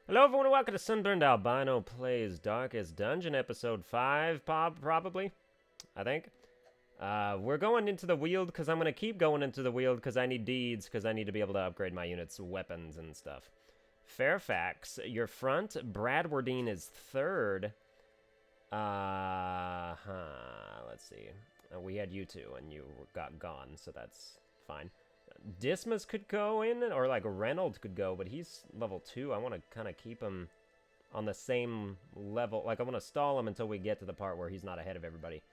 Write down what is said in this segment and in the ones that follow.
Hello everyone and welcome to Sunburned Albino Plays Darkest Dungeon, episode 5, probably, I think. We're going into the Weald because I'm going to keep going into the Weald because I need deeds, because I need to be able to upgrade my units' weapons and stuff. Fairfax, your front. Bradwardine is third. Let's see. We had you two and you got gone, so that's fine. Dismas could go in, or like Reynolds could go, but he's level 2. I want to kind of keep him on the same level. Like, I want to stall him until we get to the part where he's not ahead of everybody.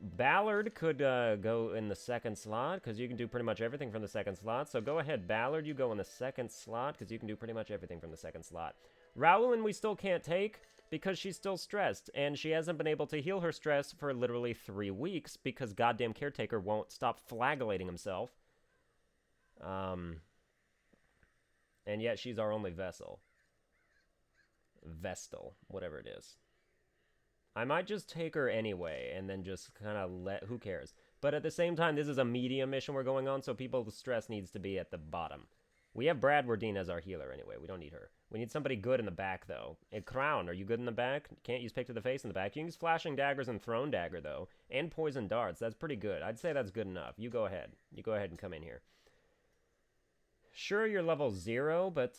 Ballard could go in the second slot, because you can do pretty much everything from the second slot. So go ahead, Ballard, you go in the second slot, because you can do pretty much everything from the second slot. Rowlin we still can't take, because she's still stressed, and she hasn't been able to heal her stress for literally 3 weeks, because goddamn Caretaker won't stop flagellating himself. And yet she's our only vessel. Vestal, whatever it is. I might just take her anyway, and then just kind of who cares? But at the same time, this is a medium mission we're going on, so people's stress needs to be at the bottom. We have Bradwardine as our healer anyway. We don't need her. We need somebody good in the back, though. And Crown, are you good in the back? Can't use Pick to the Face in the back. You can use Flashing Daggers and Thrown Dagger, though. And Poison Darts. That's pretty good. I'd say that's good enough. You go ahead. You go ahead and come in here. Sure, you're level 0, but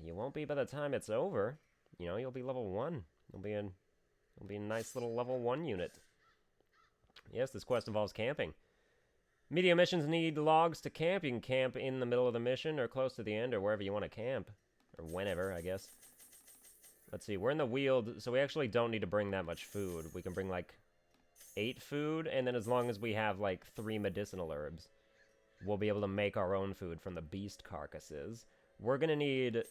you won't be by the time it's over. You know, you'll be level 1. You'll be a nice little level 1 unit. Yes, this quest involves camping. Medium missions need logs to camp. You can camp in the middle of the mission or close to the end or wherever you want to camp. Or whenever, I guess. Let's see, we're in the Weald, so we actually don't need to bring that much food. We can bring like 8 food, and then as long as we have like 3 medicinal herbs, we'll be able to make our own food from the beast carcasses. We're going to need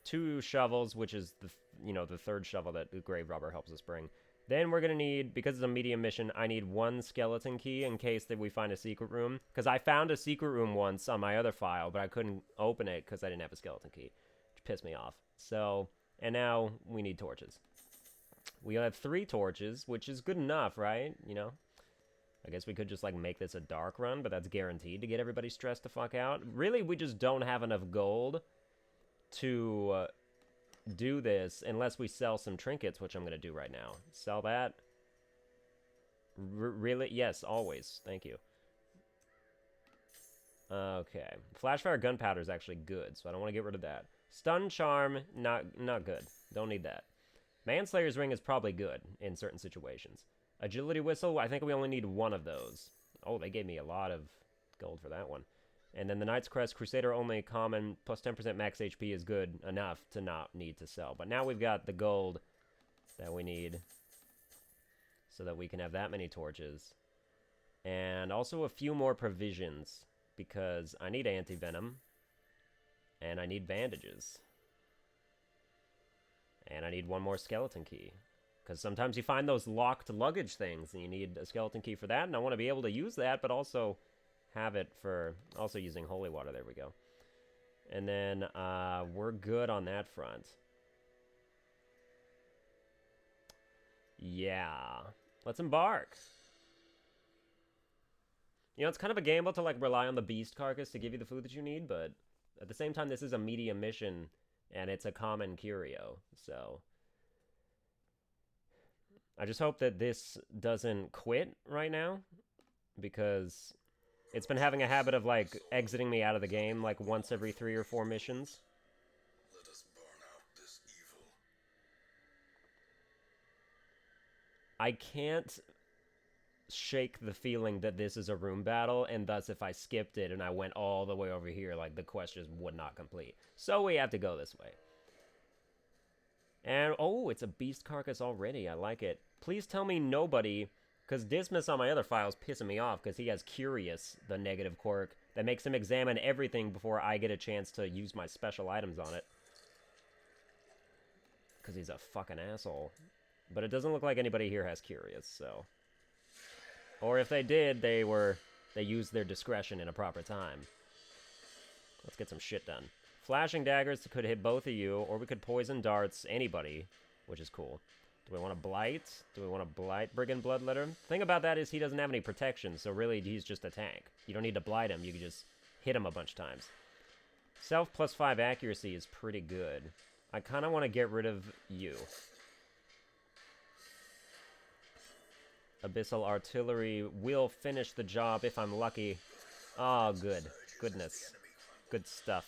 2 shovels, which is the third shovel that the grave robber helps us bring. Then we're going to need, because it's a medium mission, I need 1 skeleton key in case that we find a secret room. Because I found a secret room once on my other file, but I couldn't open it because I didn't have a skeleton key, which pissed me off. So, and now we need torches. We have 3 torches, which is good enough, right? You know? I guess we could just, like, make this a dark run, but that's guaranteed to get everybody stressed the fuck out. Really, we just don't have enough gold to do this unless we sell some trinkets, which I'm going to do right now. Sell that. Really? Yes, always. Thank you. Okay. Flashfire gunpowder is actually good, so I don't want to get rid of that. Stun charm, not good. Don't need that. Manslayer's ring is probably good in certain situations. Agility whistle, I think we only need 1 of those. Oh, they gave me a lot of gold for that one. And then the Knight's Crest, Crusader only common, plus 10% max HP is good enough to not need to sell. But now we've got the gold that we need so that we can have that many torches. And also a few more provisions, because I need anti-venom, and I need bandages. And I need 1 more skeleton key. Because sometimes you find those locked luggage things, and you need a skeleton key for that, and I want to be able to use that, but also have it for also using holy water. There we go. And then we're good on that front. Yeah. Let's embark. You know, it's kind of a gamble to, like, rely on the beast carcass to give you the food that you need, but at the same time, this is a medium mission, and it's a common curio, so I just hope that this doesn't quit right now, because it's been having a habit of, like, exiting me out of the game, like, once every 3 or 4 missions. Let us burn out this evil. I can't shake the feeling that this is a room battle, and thus if I skipped it and I went all the way over here, like, the quest just would not complete. So we have to go this way. And, oh, it's a beast carcass already. I like it. Please tell me nobody, because Dismas on my other file is pissing me off because he has Curious, the negative quirk, that makes him examine everything before I get a chance to use my special items on it. Because he's a fucking asshole. But it doesn't look like anybody here has Curious, so. Or if they did, they used their discretion in a proper time. Let's get some shit done. Flashing daggers could hit both of you, or we could poison darts anybody, which is cool. Do we want to blight? Do we want to blight Brigand Bloodletter? The thing about that is he doesn't have any protection, so really he's just a tank. You don't need to blight him, you can just hit him a bunch of times. Self plus 5 accuracy is pretty good. I kind of want to get rid of you. Abyssal Artillery will finish the job if I'm lucky. Oh, good. Goodness. Good stuff.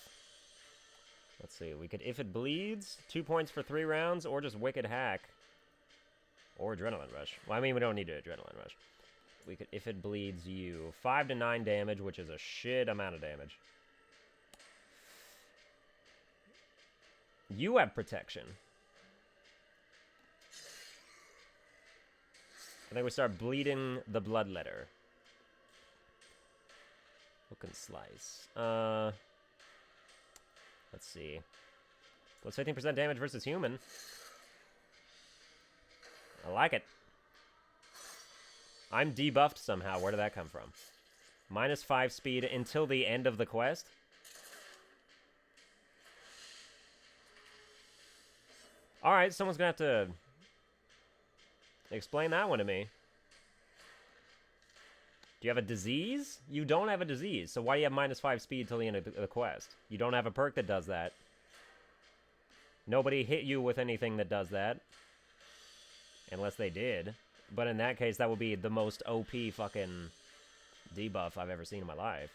Let's see. We could, if it bleeds, 2 points for 3 rounds, or just Wicked Hack. Or Adrenaline Rush. Well, I mean, we don't need an Adrenaline Rush. We could, if it bleeds you, 5 to 9 damage, which is a shit amount of damage. You have protection. I think we start bleeding the Bloodletter. Hook and Slice. Let's see. What's 15% damage versus human? I like it. I'm debuffed somehow. Where did that come from? -5 speed until the end of the quest? Alright, someone's gonna have to explain that one to me. Do you have a disease? You don't have a disease, so why do you have -5 speed till the end of the quest? You don't have a perk that does that. Nobody hit you with anything that does that. Unless they did. But in that case, that would be the most OP fucking debuff I've ever seen in my life.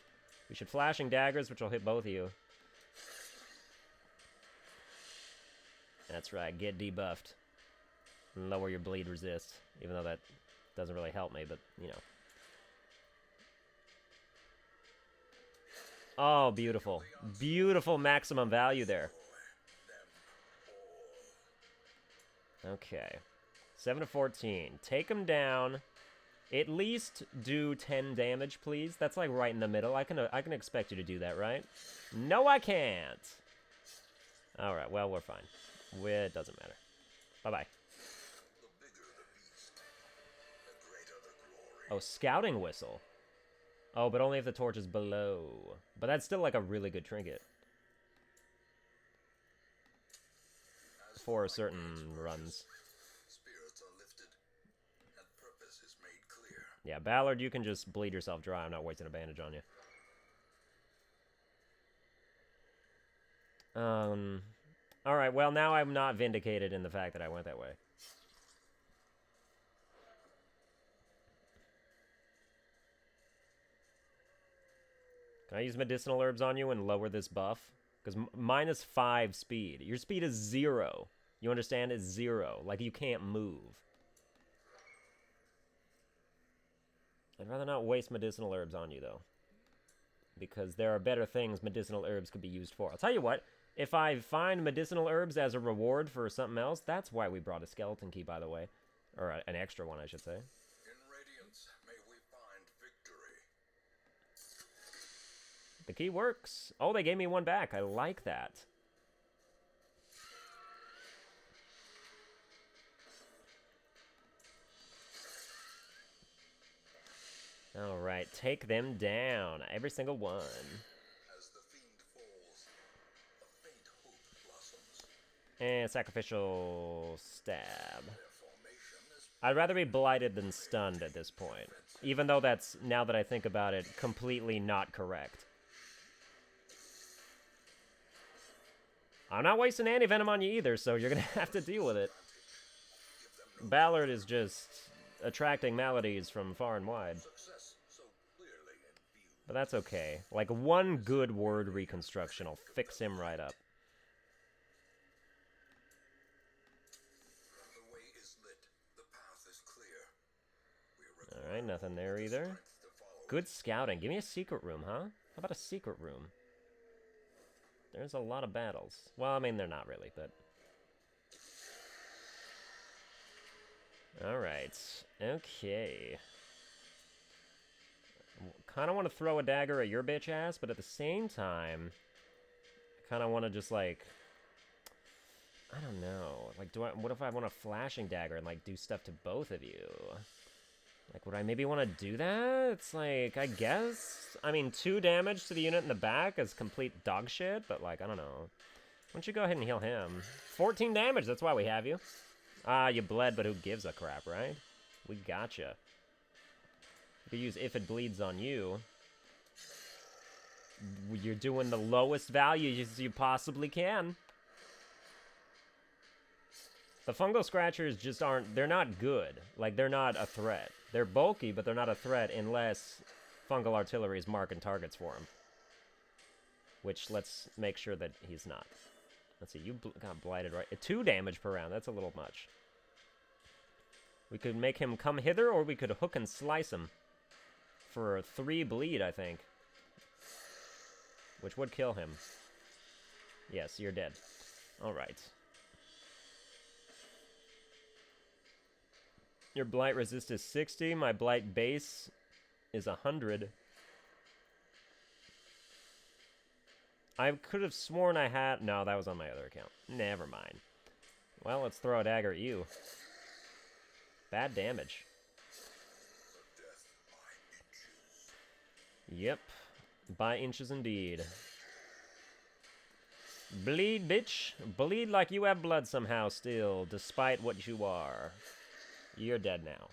We should Flashing Daggers, which will hit both of you. That's right, get debuffed. And lower your bleed resist. Even though that doesn't really help me, but, you know. Oh, beautiful. Beautiful maximum value there. Okay. 7 to 14. Take him down. At least do 10 damage, please. That's like right in the middle. I can expect you to do that, right? No, I can't. All right. Well, we're fine. It doesn't matter. Bye-bye. Oh, Scouting Whistle. Oh, but only if the torch is below. But that's still like a really good trinket. For certain runs. Yeah, Ballard, you can just bleed yourself dry. I'm not wasting a bandage on you. Alright, well, now I'm not vindicated in the fact that I went that way. Can I use medicinal herbs on you and lower this buff? Because -5 speed. Your speed is 0. You understand? It's 0. Like, you can't move. I'd rather not waste medicinal herbs on you, though. Because there are better things medicinal herbs could be used for. I'll tell you what. If I find medicinal herbs as a reward for something else, that's why we brought a skeleton key, by the way. Or an extra one, I should say. In Radiance, may we find victory. The key works. Oh, they gave me one back. I like that. Alright, take them down. Every single one. As the fiend falls, a faint hope blossoms. And sacrificial stab. Their formation is I'd rather be blighted than stunned at this point. Even though that's, now that I think about it, completely not correct. I'm not wasting anti-venom on you either, so you're gonna have to deal with it. Ballard is just attracting maladies from far and wide. success so clearly in view. But that's okay. Like, one good word reconstruction will fix him right up. The way is lit. The path is clear. We require Alright, nothing there either. strength to follow. Good scouting. Give me a secret room, huh? How about a secret room? There's a lot of battles. Well, I mean, they're not really, but... Alright. Okay. Kind of want to throw a dagger at your bitch ass, but at the same time... I kind of want to just, like... I don't know. Like, what if I want a flashing dagger and, like, do stuff to both of you? Like, would I maybe want to do that? It's like, I guess. I mean, 2 damage to the unit in the back is complete dog shit, but, like, I don't know. Why don't you go ahead and heal him? 14 damage, that's why we have you. Ah, you bled, but who gives a crap, right? We gotcha. You could use If It Bleeds on you. You're doing the lowest values you possibly can. The fungal scratchers just aren't, they're not good. Like, they're not a threat. They're bulky, but they're not a threat unless fungal artillery is marking targets for him. Which, let's make sure that he's not. Let's see, you got blighted, right? 2 damage per round, that's a little much. We could make him come hither, or we could hook and slice him. For 3 bleed, I think. Which would kill him. Yes, you're dead. Alright. Your blight resist is 60. My blight base is 100. I could have sworn I had... No, that was on my other account. Never mind. Well, let's throw a dagger at you. Bad damage. Yep. By inches indeed. Bleed, bitch. Bleed like you have blood somehow still, despite what you are. You're dead now.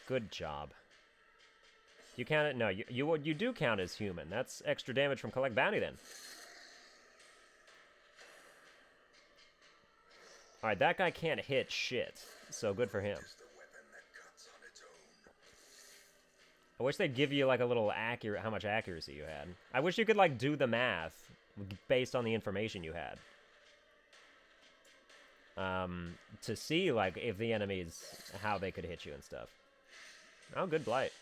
Good job. You count it? No, you do count as human. That's extra damage from Collect Bounty then. Alright, that guy can't hit shit, so good for him. I wish they'd give you like a little how much accuracy you had. I wish you could like do the math based on the information you had. To see like if the enemies, how they could hit you and stuff. Oh, good blight.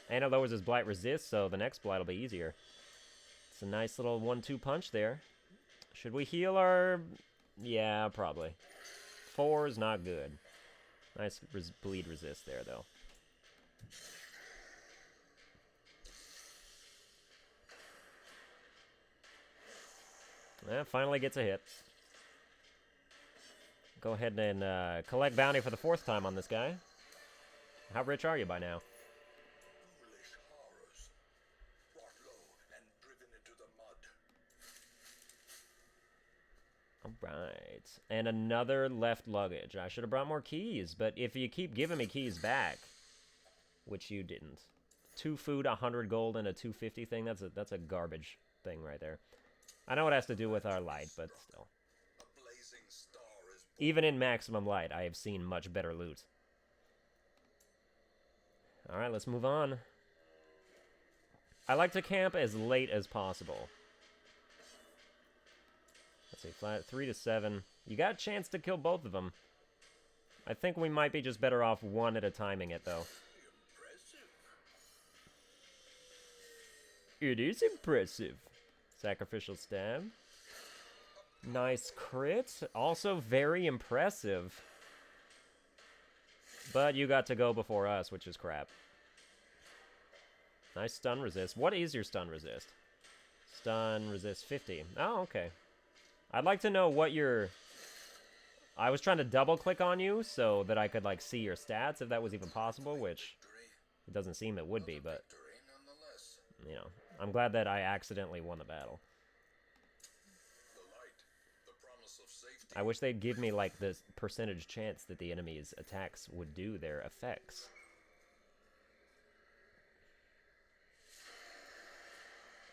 And it lowers his blight resist, so the next blight will be easier. It's a nice little 1-2 punch there. Should we heal our... Yeah, probably. 4 is not good. Nice bleed resist there, though. Finally gets a hit. Go ahead and collect bounty for the 4th time on this guy. How rich are you by now? Ghoulish horrors, brought low and driven into the mud. Alright. And another left luggage. I should have brought more keys, but if you keep giving me keys back, which you didn't. 2 food, 100 gold, and a 250 thing, that's a garbage thing right there. I know it has to do with our light, but still. A blazing star is Even in maximum light, I have seen much better loot. Alright, let's move on. I like to camp as late as possible. Let's see, flat 3 to 7. You got a chance to kill both of them. I think we might be just better off one at a timing it, though. impressive. It is impressive. Sacrificial stab. Nice crit. Also very impressive. But you got to go before us, which is crap. Nice stun resist. What is your stun resist? Stun resist 50. Oh, okay. I'd like to know what your... I was trying to double click on you so that I could like see your stats if that was even possible, which it doesn't seem it would be, but Victory nonetheless. you know, I'm glad that I accidentally won the battle. The light, the promise of safety. I wish they'd give me like this percentage chance that the enemy's attacks would do their effects.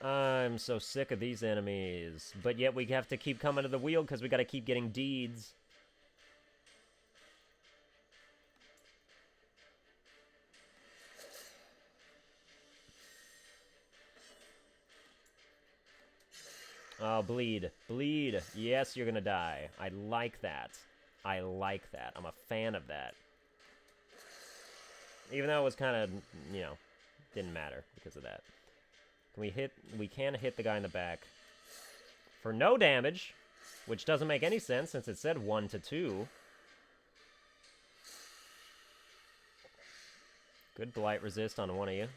I'm so sick of these enemies, but yet we have to keep coming to the wheel because we got to keep getting deeds. Oh, bleed. Bleed. Yes, you're gonna die. I like that. I like that. I'm a fan of that. Even though it was kind of, you know, didn't matter because of that. Can we hit... We can hit the guy in the back. For no damage, which doesn't make any sense since it said 1 to 2. Good blight resist on one of you.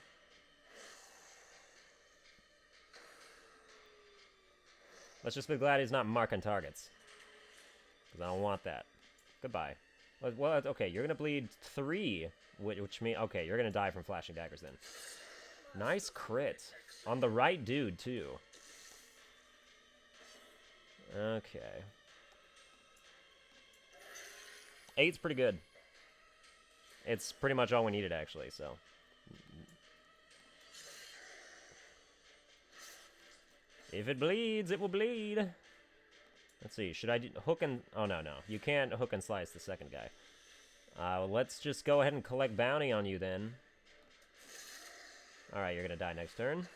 Let's just be glad he's not marking targets. Because I don't want that. Goodbye. Well, okay, you're going to bleed 3, which means... Okay, you're going to die from flashing daggers then. Nice crit. On the right dude, too. Okay. 8's pretty good. It's pretty much all we needed, actually, so... If it bleeds, it will bleed. Let's see, should I do hook and... Oh, no. You can't hook and slice the second guy. Let's just go ahead and collect bounty on you then. Alright, you're gonna die next turn.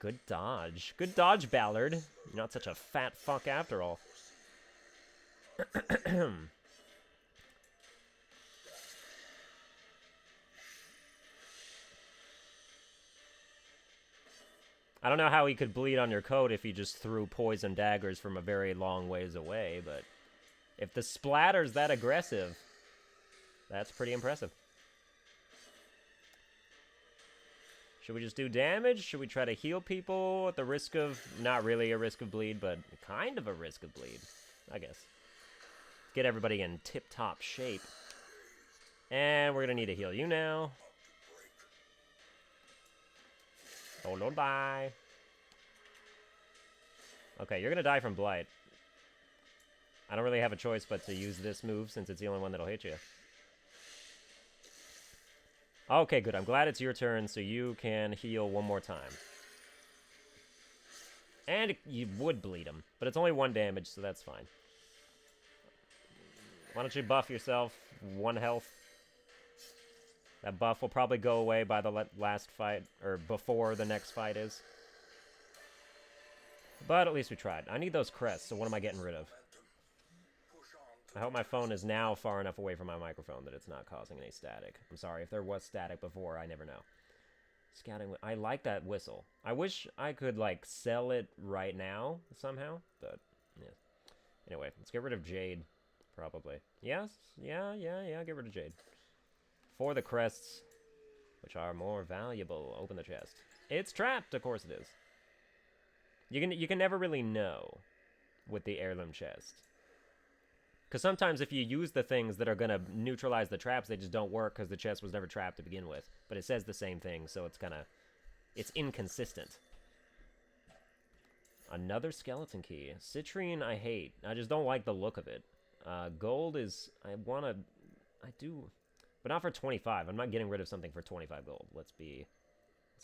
Good dodge. Good dodge, Ballard. You're not such a fat fuck after all. I don't know how he could bleed on your coat if he just threw poison daggers from a very long ways away, but if the splatter's that aggressive, that's pretty impressive. Should we just do damage? Should we try to heal people at the risk of, not really a risk of bleed, but kind of a risk of bleed, I guess. Get everybody in tip-top shape. And we're going to need to heal you now. Oh, don't die. Okay, you're going to die from Blight. I don't really have a choice but to use this move since it's the only one that'll hit you. Okay, good. I'm glad it's your turn, so you can heal one more time. And you would bleed him, but it's only 1 damage, so that's fine. Why don't you buff yourself 1 health? That buff will probably go away by the last fight, or before the next fight is. But at least we tried. I need those crests, so what am I getting rid of? I hope my phone is now far enough away from my microphone that it's not causing any static. I'm sorry, if there was static before, I never know. Scouting, I like that whistle. I wish I could, like, sell it right now, somehow, but, yeah. Anyway, let's get rid of Jade, probably. Yes? Yeah, get rid of Jade. For the crests, which are more valuable. Open the chest. It's trapped, of course it is. You can never really know with the heirloom chest. Because sometimes if you use the things that are going to neutralize the traps, they just don't work because the chest was never trapped to begin with. But it says the same thing, so it's kind of... It's inconsistent. Another skeleton key. Citrine I hate. I just don't like the look of it. Gold is... I do... But not for 25. I'm not getting rid of something for 25 gold. Let's be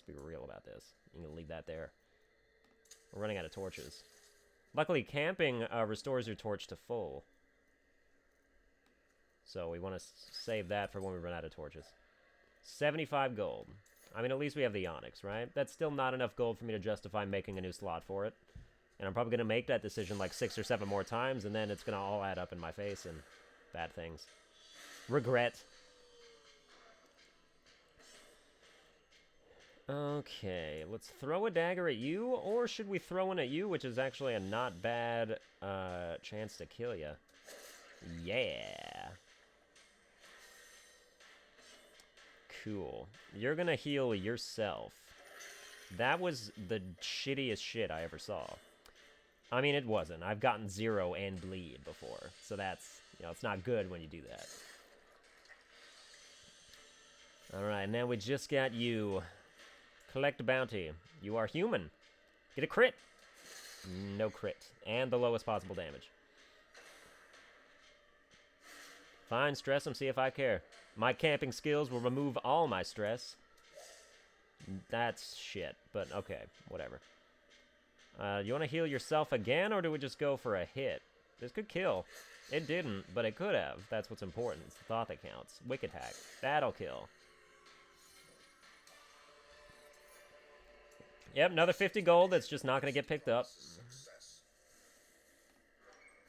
real about this. You can leave that there. We're running out of torches. Luckily, camping restores your torch to full. So we want to save that for when we run out of torches. 75 gold. I mean, at least we have the onyx, right? That's still not enough gold for me to justify making a new slot for it. And I'm probably going to make that decision like 6 or 7 more times, and then it's going to all add up in my face and bad things. Regret. Okay, let's throw a dagger at you, or should we throw one at you, which is actually a not bad chance to kill you. Yeah. Cool. You're gonna heal yourself. That was the shittiest shit I ever saw. I mean, it wasn't. I've gotten 0 and bleed before, so that's, you know, it's not good when you do that. Alright, now we just got you. Collect a bounty. You are human. Get a crit. No crit. And the lowest possible damage. Fine, stress him, see if I care. My camping skills will remove all my stress. That's shit, but okay, whatever. You want to heal yourself again, or do we just go for a hit? This could kill. It didn't, but it could have. That's what's important. It's the thought that counts. Wicked hack. That'll kill. Yep, another 50 gold that's just not going to get picked up.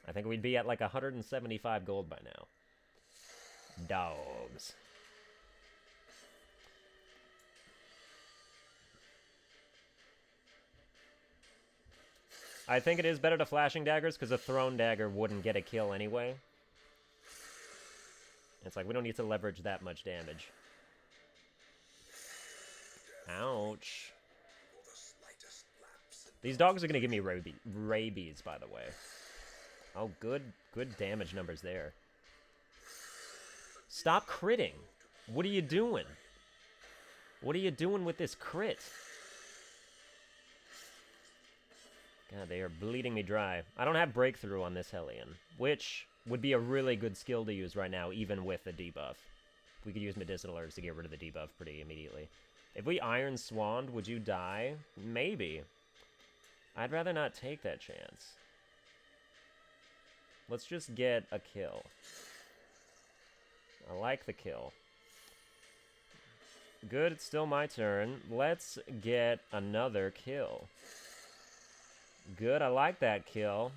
I think we'd be at like 175 gold by now. Dogs. I think it is better to flashing daggers because a thrown dagger wouldn't get a kill anyway. It's like we don't need to leverage that much damage. Ouch. These dogs are going to give me rabies, by the way. Oh, good damage numbers there. Stop critting. What are you doing? What are you doing with this crit? God, they are bleeding me dry. I don't have breakthrough on this Hellion, which would be a really good skill to use right now, even with the debuff. We could use medicinal herbs to get rid of the debuff pretty immediately. If we Iron Swanned, would you die? Maybe. I'd rather not take that chance. Let's just get a kill. I like the kill. Good, it's still my turn. Let's get another kill. Good, I like that kill.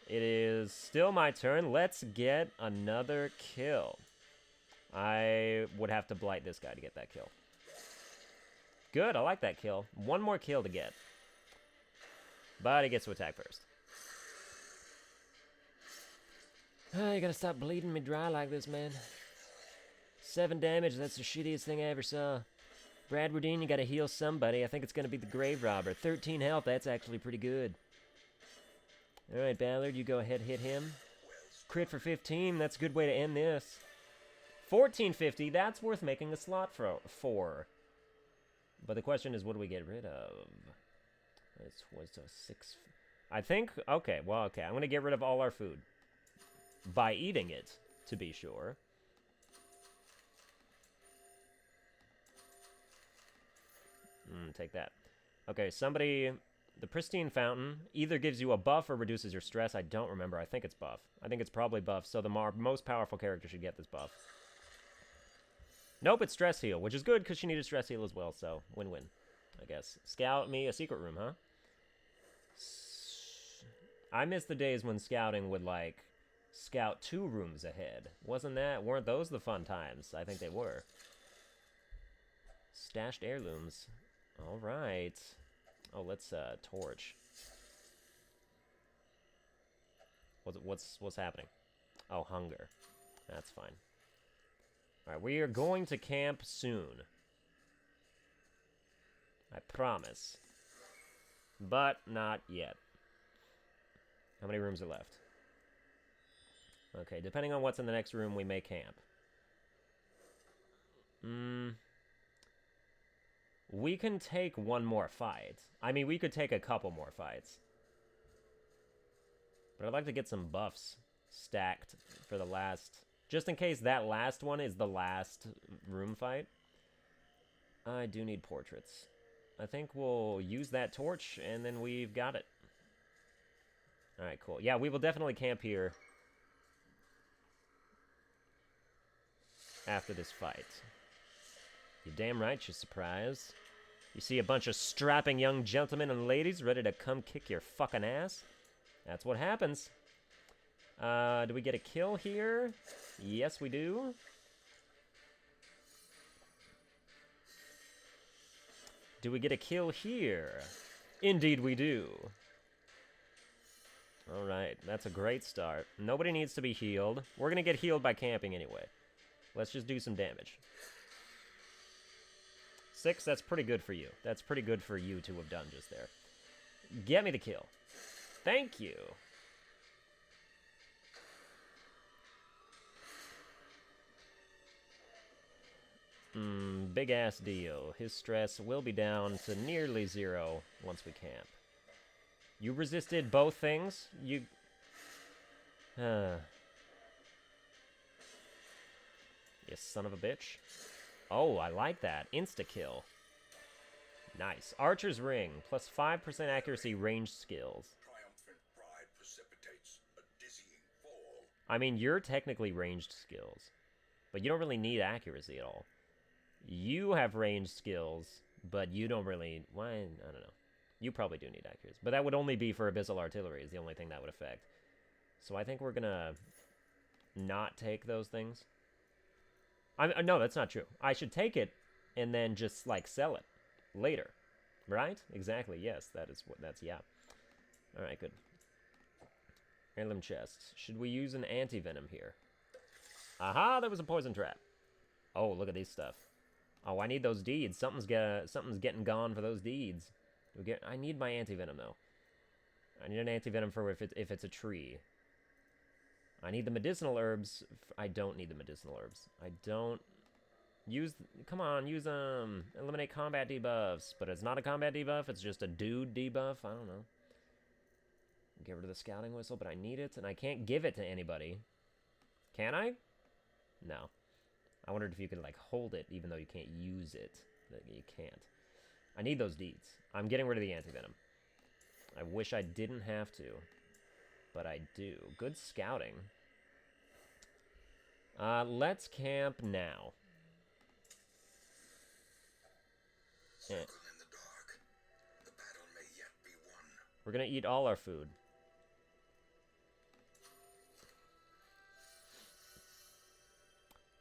It is still my turn. Let's get another kill. I would have to blight this guy to get that kill. Good, I like that kill. One more kill to get. But he gets to attack first. You gotta stop bleeding me dry like this, man. 7 damage, that's the shittiest thing I ever saw. Bradwardine, you gotta heal somebody. I think it's gonna be the Grave Robber. 13 health, that's actually pretty good. Alright, Ballard, you go ahead, hit him. Crit for 15, that's a good way to end this. 1450, that's worth making a slot for. But the question is, what do we get rid of? This was a 6... I think... Okay, well, okay. I'm going to get rid of all our food. By eating it, to be sure. Take that. Okay, somebody... The Pristine Fountain either gives you a buff or reduces your stress. I don't remember. I think it's buff. I think it's probably buff, so the most powerful character should get this buff. Nope, it's stress heal, which is good because she needed stress heal as well, so win-win, I guess. Scout me a secret room, huh? I miss the days when scouting would, like, scout 2 rooms ahead. Weren't those the fun times? I think they were. Stashed heirlooms. All right. Oh, let's torch. What's happening? Oh, hunger. That's fine. All right, we are going to camp soon. I promise. But not yet. How many rooms are left? Okay, depending on what's in the next room, we may camp. We can take one more fight. I mean, we could take a couple more fights. But I'd like to get some buffs stacked for the last... Just in case that last one is the last room fight. I do need portraits. I think we'll use that torch, and then we've got it. Alright, cool. Yeah, we will definitely camp here after this fight. You're damn right, you're surprised. You see a bunch of strapping young gentlemen and ladies ready to come kick your fucking ass? That's what happens. Do we get a kill here? Yes, we do. Do we get a kill here? Indeed we do. Alright, that's a great start. Nobody needs to be healed. We're gonna get healed by camping anyway. Let's just do some damage. 6, that's pretty good for you. That's pretty good for you to have done just there. Get me the kill. Thank you. Big ass deal. His stress will be down to nearly 0 once we camp. You resisted both things? You... You son of a bitch. Oh, I like that. Insta-kill. Nice. Archer's Ring. Plus 5% accuracy ranged skills. Triumphant pride precipitates a dizzying fall. I mean, you're technically ranged skills. But you don't really need accuracy at all. You have ranged skills, but you don't really... Why? I don't know. You probably do need accuracy. But that would only be for Abyssal Artillery is the only thing that would affect. So I think we're gonna not take those things. No, that's not true. I should take it and then just, like, sell it later. Right? Exactly, yes. Yeah. Alright, good. Heirloom chests. Should we use an anti-venom here? Aha, there was a poison trap. Oh, look at this stuff. Oh, I need those deeds. Something's getting gone for those deeds. I need my anti-venom, though. I need an anti-venom for if it's a tree. I need the medicinal herbs. I don't need the medicinal herbs. I don't... Come on, use them. Eliminate combat debuffs. But it's not a combat debuff. It's just a dude debuff. I don't know. Get rid of the scouting whistle, but I need it. And I can't give it to anybody. Can I? No. I wondered if you could, like, hold it even though you can't use it. You can't. I need those deeds. I'm getting rid of the anti-venom. I wish I didn't have to, but I do. Good scouting. Let's camp now. Circle in the dark. The battle may yet be won. We're gonna eat all our food.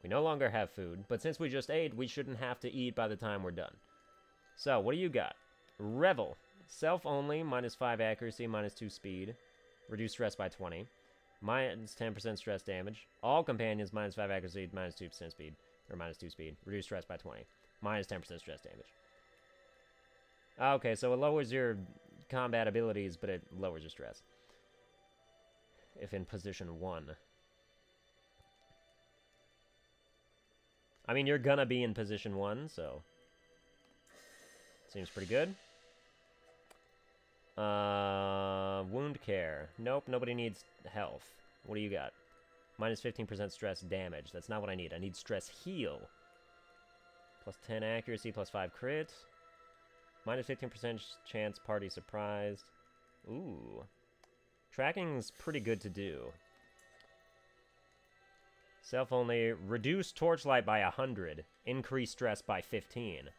We no longer have food, but since we just ate, we shouldn't have to eat by the time we're done. So, what do you got? Revel. Self-only, -5 accuracy, -2 speed. Reduce stress by 20. -10% stress damage. All companions, -5 accuracy, -2% speed. Or -2 speed. Reduce stress by 20. -10% stress damage. Okay, so it lowers your combat abilities, but it lowers your stress. If in position 1. I mean, you're gonna be in position 1, so... Seems pretty good. Wound care. Nope, nobody needs health. What do you got? -15% stress damage. That's not what I need. I need stress heal. +10 accuracy, +5 crit. -15% chance party surprised. Ooh. Tracking's pretty good to do. Self-only. Reduce torchlight by 100. Increase stress by 15.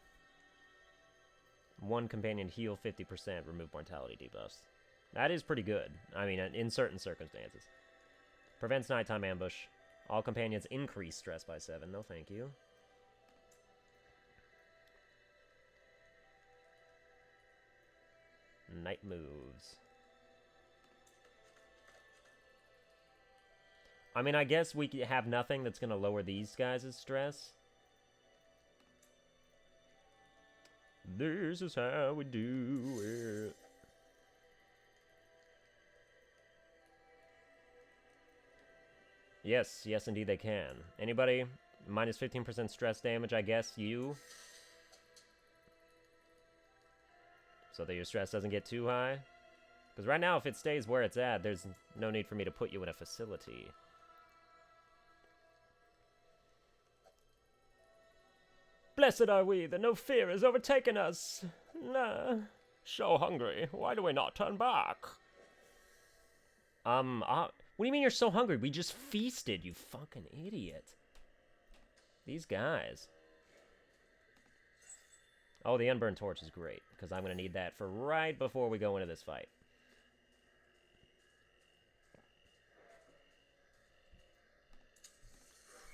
One companion heal 50%. Remove mortality debuffs. That is pretty good. I mean, in certain circumstances. Prevents nighttime ambush. All companions increase stress by 7. No thank you. Night moves. I mean, I guess we have nothing that's going to lower these guys' stress. This is how we do it. Yes, yes indeed they can. Anybody? -15% stress damage, I guess you. So that your stress doesn't get too high. Because right now, if it stays where it's at, there's no need for me to put you in a facility. Blessed are we that no fear has overtaken us. Nah. So hungry. Why do we not turn back? What do you mean you're so hungry? We just feasted, you fucking idiot. These guys. Oh, the unburned torch is great, because I'm going to need that for right before we go into this fight.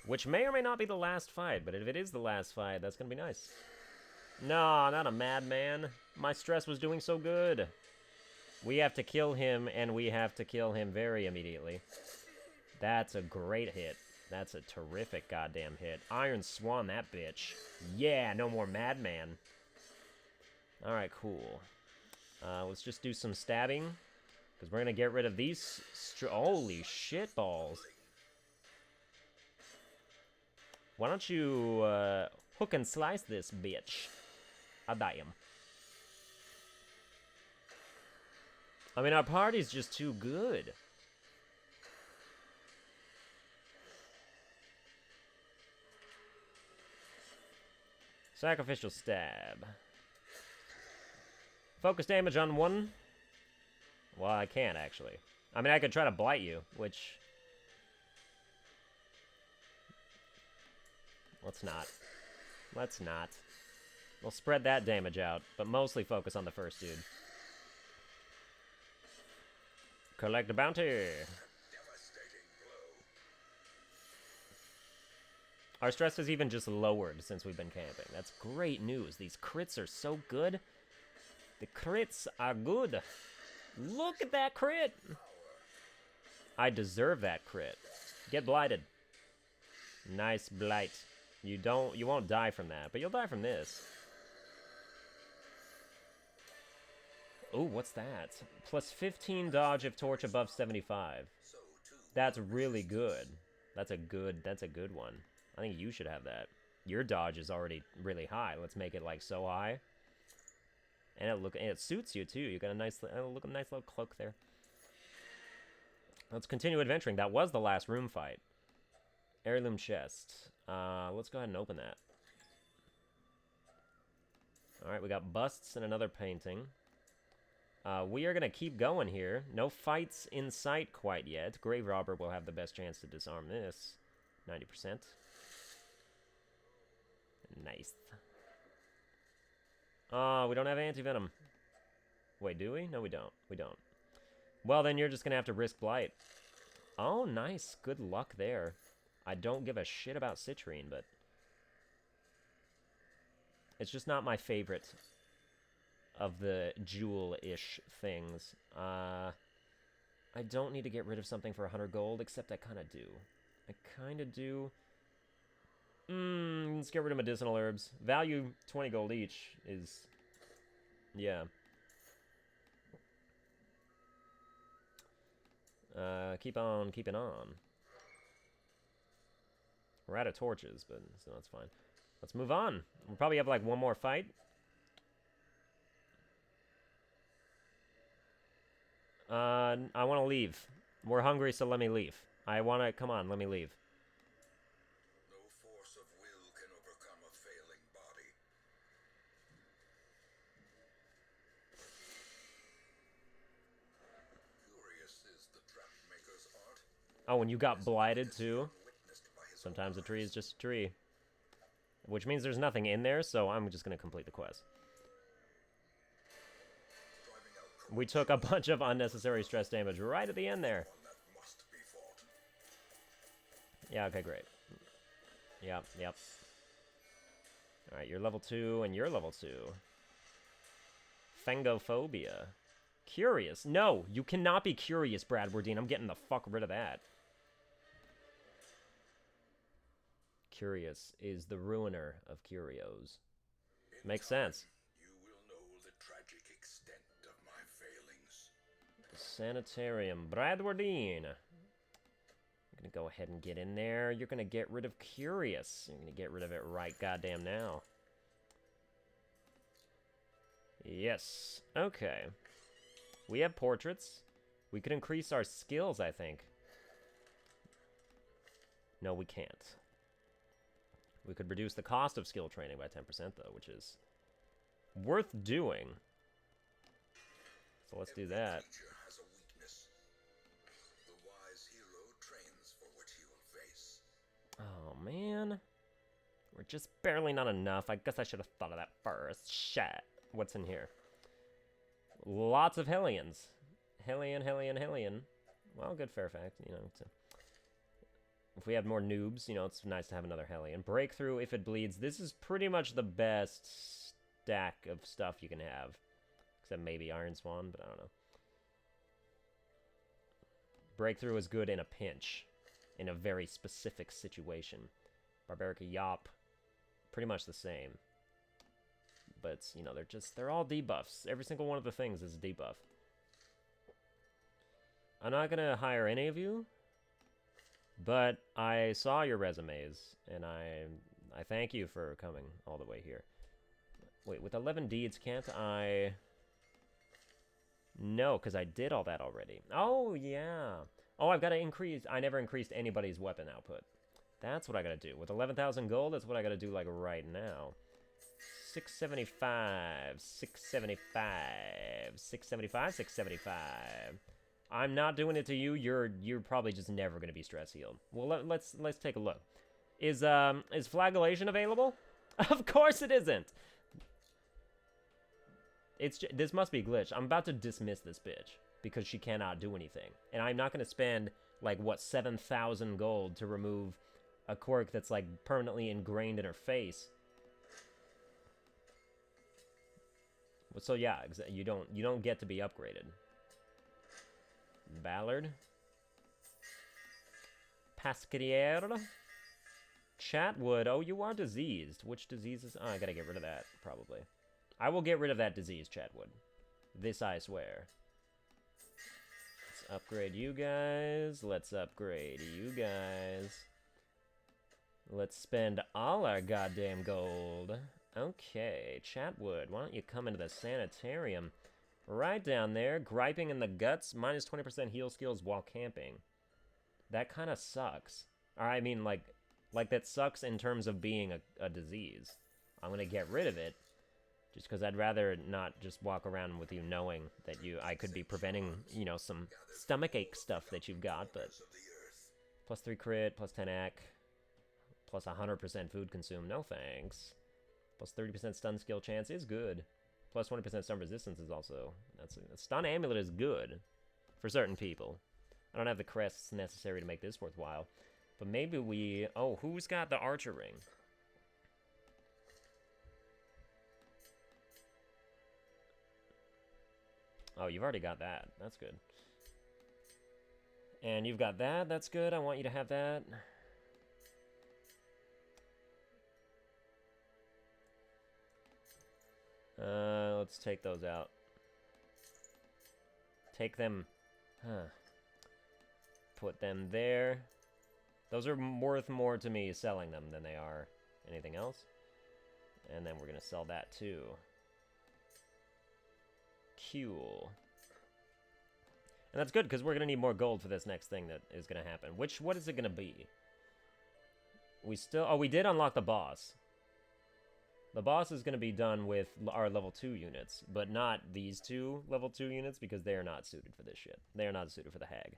Which may or may not be the last fight, but if it is the last fight, that's going to be nice. No, not a madman. My stress was doing so good. We have to kill him, and we have to kill him very immediately. That's a great hit. That's a terrific goddamn hit. Iron Swan, that bitch. Yeah, no more madman. Alright, cool. Let's just do some stabbing, because we're going to get rid of these... Holy shit balls. Why don't you hook and slice this bitch? I'll die him. I mean, our party's just too good. Sacrificial stab. Focus damage on one. Well, I can't, actually. I mean, I could try to blight you, which... Let's not. Let's not. We'll spread that damage out, but mostly focus on the first dude. Collect the bounty. Our stress is even just lowered since we've been camping. That's great news. These crits are so good. The crits are good. Look at that crit. I deserve that crit. Get blighted. Nice blight. You won't die from that, but you'll die from this. Ooh, what's that? Plus 15 dodge if torch above 75. That's really good. That's a good one. I think you should have that. Your dodge is already really high. Let's make it like so high. And it suits you too. You got a nice little cloak there. Let's continue adventuring. That was the last room fight. Heirloom chest. Let's go ahead and open that. Alright, we got busts and another painting. We are going to keep going here. No fights in sight quite yet. Grave Robber will have the best chance to disarm this. 90%. Nice. Oh, we don't have anti-venom. Wait, do we? No, we don't. We don't. Well, then you're just going to have to risk Blight. Oh, nice. Good luck there. I don't give a shit about Citrine, but... it's just not my favorite of the jewel-ish things. I don't need to get rid of something for 100 gold, except I kind of do. I kind of do. Let's get rid of medicinal herbs. Value 20 gold each is... yeah. Keep on keeping on. We're out of torches, but so that's fine. Let's move on. We'll probably have like one more fight. I want to leave. We're hungry, so let me leave. I want to... come on, let me leave. No force of will can overcome a failing body. Curious is the trap maker's art. Oh, and you got blighted too? Witnessed by his Sometimes a own tree eyes. is just a tree. Which means there's nothing in there, so I'm just going to complete the quest. Driving out We took a bunch of unnecessary stress damage right at the end there. one that must be fought. Yeah, okay, great. Yep. Alright, you're level 2, and you're level 2. Fangophobia. Curious. No, you cannot be curious, Bradwardine. I'm getting the fuck rid of that. Curious is the ruiner of curios. In Makes time, sense. You will know the tragic extent of my failings. Sanitarium. Bradwardine. I'm gonna go ahead and get in there. You're gonna get rid of Curious. You're gonna get rid of it right goddamn now. Yes. Okay. We have portraits. We could increase our skills, I think. No, we can't. We could reduce the cost of skill training by 10%, though, which is worth doing. So let's do Every that. creature has a weakness. The wise hero trains for what he will face. Oh, man. We're just barely not enough. I guess I should have thought of that first. Shit. What's in here? Lots of Hellions. Hellion. Well, good fair fact, you know. If we have more noobs, you know, it's nice to have another Hellion. Breakthrough if it bleeds. This is pretty much the best stack of stuff you can have. Except maybe Iron Swan, but I don't know. Breakthrough is good in a pinch. In a very specific situation. Barbaric Yop. Pretty much the same. But, you know, they're all debuffs. Every single one of the things is a debuff. I'm not gonna hire any of you. But I saw your resumes, and I thank you for coming all the way here. Wait, with 11 deeds, can't I... No, because I did all that already. Oh, yeah. Oh, I've got to increase... I never increased anybody's weapon output. That's what I got to do. With 11,000 gold, that's what I got to do, like, right now. 675, 675, 675, 675. I'm not doing it to you. You're probably just never going to be stress healed. Well, let's take a look. Is flagellation available? Of course it isn't. This must be glitched. I'm about to dismiss this bitch because she cannot do anything. And I'm not going to spend like what 7,000 gold to remove a quirk that's like permanently ingrained in her face. So yeah, you don't get to be upgraded. Ballard. Pasquier. Chatwood. Oh, you are diseased. Which diseases? Oh, I gotta get rid of that, probably. I will get rid of that disease, Chatwood. This I swear. Let's upgrade you guys. Let's upgrade you guys. Let's spend all our goddamn gold. Okay, Chatwood, why don't you come into the sanitarium? Right down there, griping in the guts, minus 20% heal skills while camping. That kind of sucks. Or I mean, like that sucks in terms of being a disease. I'm gonna get rid of it. Just because I'd rather not just walk around with you knowing that I could be preventing, you know, some stomachache stuff that you've got, but... Plus 3 crit, plus 10 ac, plus 100% food consumed, no thanks. Plus 30% stun skill chance is good. Plus 20% stun resistance is also... A stun amulet is good for certain people. I don't have the crests necessary to make this worthwhile. But maybe we... Oh, who's got the archer ring? Oh, you've already got that. That's good. And you've got that. That's good. I want you to have that. Let's take those out. Take them. Huh. Put them there. Those are worth more to me selling them than they are anything else. And then we're going to sell that too. Cool. And that's good, because we're going to need more gold for this next thing that is going to happen. What is it going to be? We still... Oh, we did unlock the boss. The boss is going to be done with our level 2 units, but not these 2 level 2 units, because they are not suited for this shit. They are not suited for the hag.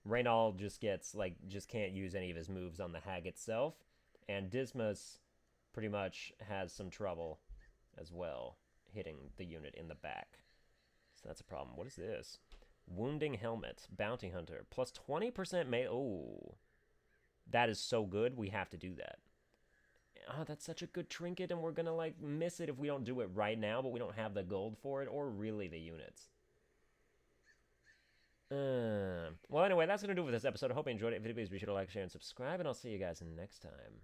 Reynald just gets, like, just can't use any of his moves on the hag itself, and Dismas pretty much has some trouble as well hitting the unit in the back. So that's a problem. What is this? Wounding Helmet. Bounty Hunter. Plus 20% may... Oh. That is so good. We have to do that. Oh, that's such a good trinket, and we're gonna, like, miss it if we don't do it right now, but we don't have the gold for it, or really the units. Well, anyway, that's gonna do it for this episode. I hope you enjoyed it. If you did, please be sure to like, share, and subscribe, and I'll see you guys next time.